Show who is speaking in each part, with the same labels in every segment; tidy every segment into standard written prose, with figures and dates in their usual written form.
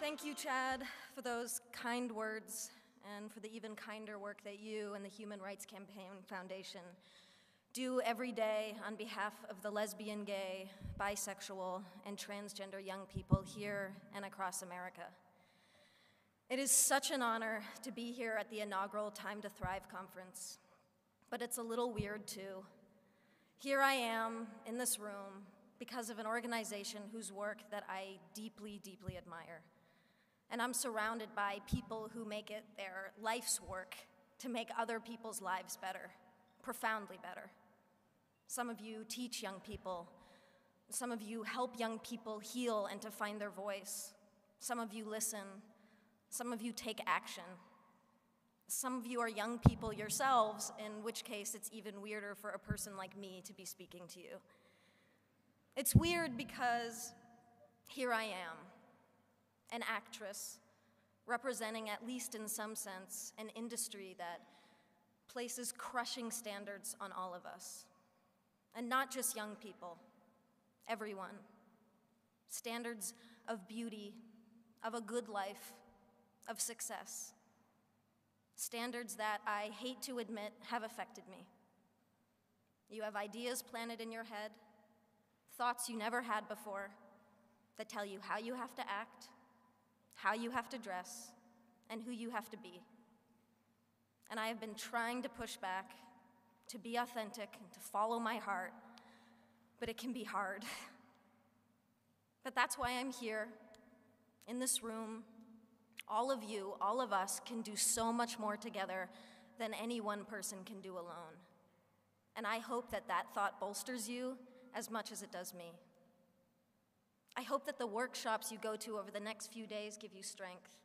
Speaker 1: Thank you, Chad, for those kind words and for the even kinder work that you and the Human Rights Campaign Foundation do every day on behalf of the lesbian, gay, bisexual, and transgender young people here and across America. It is such an honor to be here at the inaugural Time to Thrive conference, but it's a little weird too. Here I am in this room because of an organization whose work that I deeply, deeply admire. And I'm surrounded by people who make it their life's work to make other people's lives better, profoundly better. Some of you teach young people. Some of you help young people heal and to find their voice. Some of you listen. Some of you take action. Some of you are young people yourselves, in which case it's even weirder for a person like me to be speaking to you. It's weird because here I am, an actress representing, at least in some sense, an industry that places crushing standards on all of us. And not just young people, everyone. Standards of beauty, of a good life, of success. Standards that I hate to admit have affected me. You have ideas planted in your head, thoughts you never had before, that tell you how you have to act, how you have to dress, and who you have to be. And I have been trying to push back, to be authentic, and to follow my heart, but it can be hard. But that's why I'm here, in this room. All of you, all of us, can do so much more together than any one person can do alone. And I hope that that thought bolsters you as much as it does me. I hope that the workshops you go to over the next few days give you strength,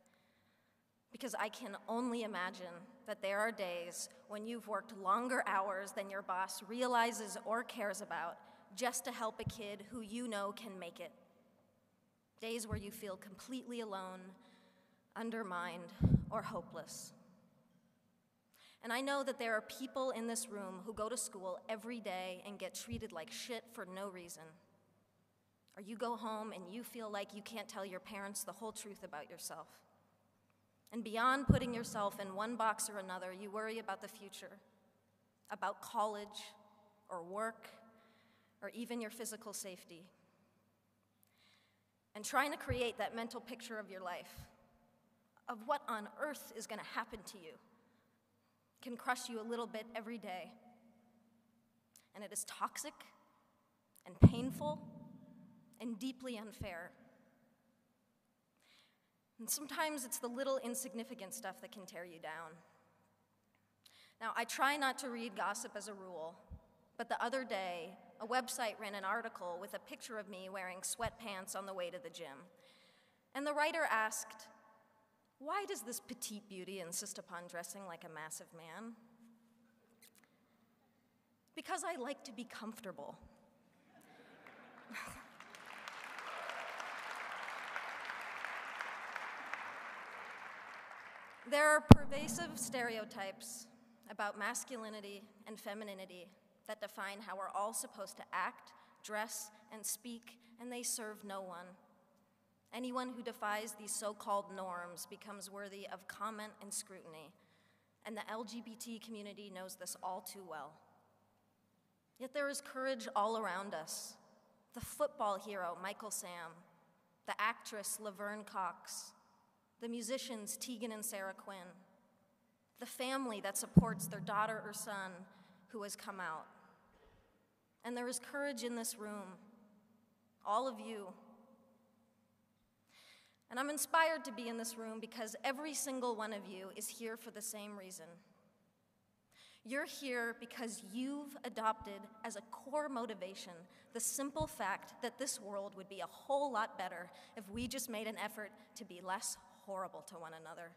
Speaker 1: because I can only imagine that there are days when you've worked longer hours than your boss realizes or cares about just to help a kid who you know can make it. Days where you feel completely alone, undermined, or hopeless. And I know that there are people in this room who go to school every day and get treated like shit for no reason. Or you go home and you feel like you can't tell your parents the whole truth about yourself. And beyond putting yourself in one box or another, you worry about the future, about college, or work, or even your physical safety. And trying to create that mental picture of your life, of what on earth is going to happen to you, can crush you a little bit every day. And it is toxic and painful and deeply unfair. And sometimes it's the little insignificant stuff that can tear you down. Now, I try not to read gossip as a rule, but the other day, a website ran an article with a picture of me wearing sweatpants on the way to the gym. And the writer asked, "Why does this petite beauty insist upon dressing like a massive man?" Because I like to be comfortable. There are pervasive stereotypes about masculinity and femininity that define how we're all supposed to act, dress, and speak, and they serve no one. Anyone who defies these so-called norms becomes worthy of comment and scrutiny, and the LGBT community knows this all too well. Yet there is courage all around us. The football hero, Michael Sam, the actress, Laverne Cox, the musicians, Tegan and Sarah Quinn, the family that supports their daughter or son who has come out. And there is courage in this room, all of you. And I'm inspired to be in this room because every single one of you is here for the same reason. You're here because you've adopted as a core motivation the simple fact that this world would be a whole lot better if we just made an effort to be less horrible to one another.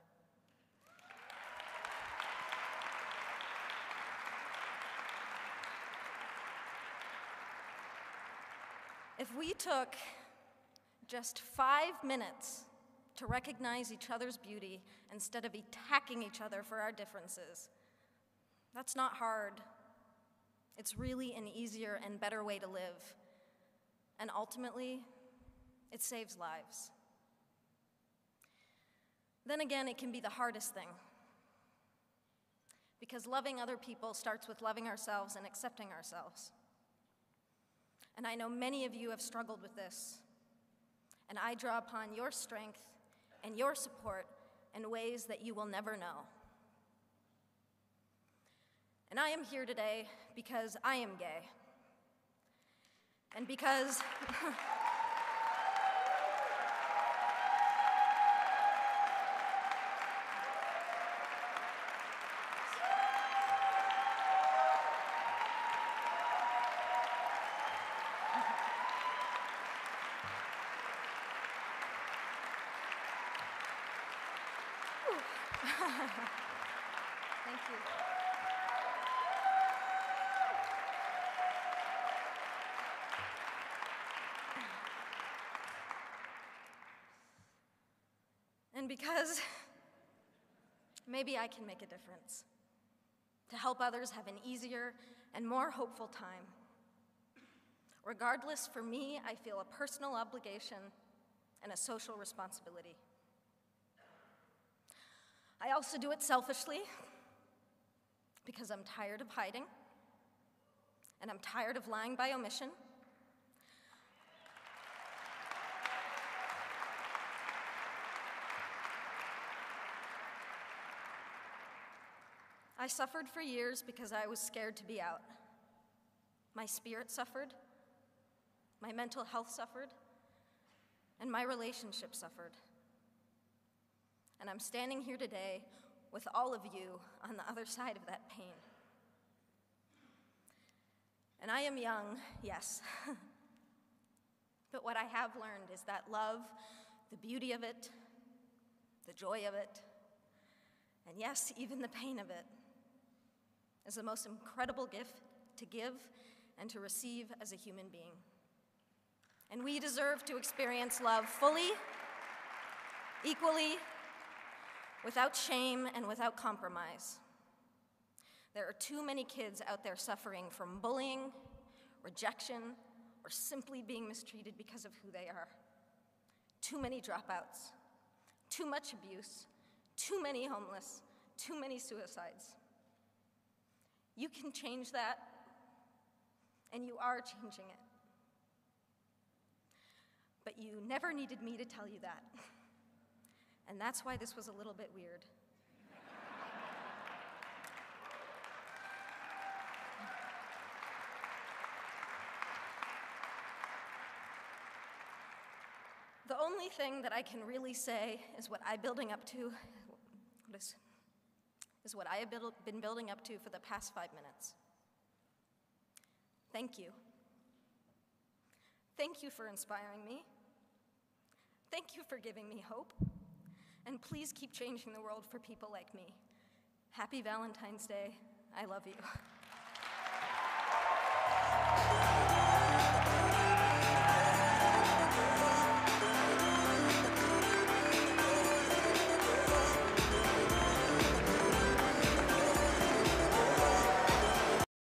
Speaker 1: If we took just 5 minutes to recognize each other's beauty instead of attacking each other for our differences, that's not hard. It's really an easier and better way to live. And ultimately, it saves lives. Then again, it can be the hardest thing, because loving other people starts with loving ourselves and accepting ourselves. And I know many of you have struggled with this, and I draw upon your strength and your support in ways that you will never know. And I am here today because I am gay. And because thank you. And because maybe I can make a difference to help others have an easier and more hopeful time. Regardless, for me, I feel a personal obligation and a social responsibility. I also do it selfishly because I'm tired of hiding, and I'm tired of lying by omission. I suffered for years because I was scared to be out. My spirit suffered, my mental health suffered, and my relationship suffered. And I'm standing here today with all of you on the other side of that pain. And I am young, yes. But what I have learned is that love, the beauty of it, the joy of it, and yes, even the pain of it, is the most incredible gift to give and to receive as a human being. And we deserve to experience love fully, equally, without shame and without compromise. There are too many kids out there suffering from bullying, rejection, or simply being mistreated because of who they are. Too many dropouts, too much abuse, too many homeless, too many suicides. You can change that, and you are changing it. But you never needed me to tell you that. And that's why this was a little bit weird. The only thing that I can really say is what I'm building up to, is what I have been building up to for the past 5 minutes. Thank you. Thank you for inspiring me. Thank you for giving me hope. And please keep changing the world for people like me. Happy Valentine's Day. I love you.